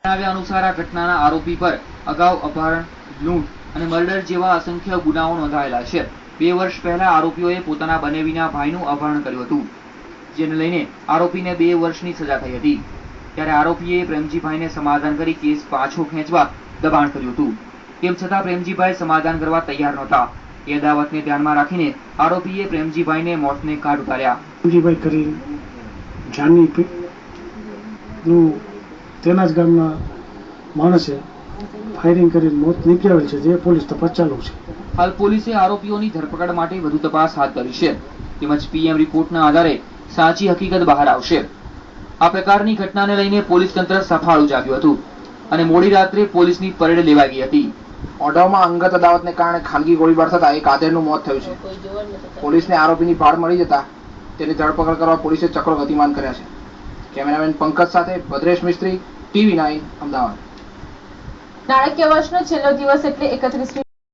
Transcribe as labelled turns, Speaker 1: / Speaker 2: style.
Speaker 1: અનુસાર આ ઘટનાના આરોપી પર અગાઉ અપહરણ, લૂંટ અને મર્ડર જેવા અસંખ્ય ગુનાઓ નોંધાયેલા છે. 2 વર્ષ પહેલા આરોપીઓએ પોતાના બનેવીના ભાઈનું અપહરણ કર્યું હતું, જેને લઈને આરોપીને 2 વર્ષની સજા થઈ હતી. ત્યારે આરોપીએ પ્રેમજીભાઈને સમાધાન કરી કેસ પાછો ખેંચવા દબાણ કર્યું હતું. તેમ છતાં પ્રેમજીભાઈ સમાધાન કરવા તૈયાર નહોતા. એ અદાવતને ધ્યાનમાં રાખીને આરોપીએ પ્રેમજીભાઈને મોતને ઘાટ ઉતાર્યા.
Speaker 2: પ્રેમજીભાઈ કરી જાની નું તેના જ ગામના માણસે ફાયરિંગ કરી મોત નીપજાવેલ છે, જે પોલીસ તપાસ ચાલુ છે.
Speaker 1: હાલ પોલીસે આરોપીઓની ધરપકડ માટે વધુ તપાસ હાથ ધરી છે, તેમજ પીએમ રિપોર્ટના આધારે સાચી હકીકત બહાર આવશે. આ પ્રકારની ઘટનાને લઈને પોલીસ તંત્ર સફાળું જાગ્યું હતું અને મોડી રાત્રે પોલીસની પરેડ લેવાઈ ગઈ હતી.
Speaker 3: ઓઢવમાં અંગત અદાવતને કારણે ખાનગી ગોળીબાર થતા એક આધેડનું મોત થયું છે. પોલીસને આરોપીની ભાળ મળી જતા તેની ધરપકડ કરવા પોલીસે ચક્રો ગતિમાન કર્યા છે. કેમેરામેન પંકજ સાથે ભદ્રેશ મિસ્ત્રી, TV9 અમદાવાદ.
Speaker 4: નાણાકીય વર્ષનો છેલ્લો દિવસ એટલે 31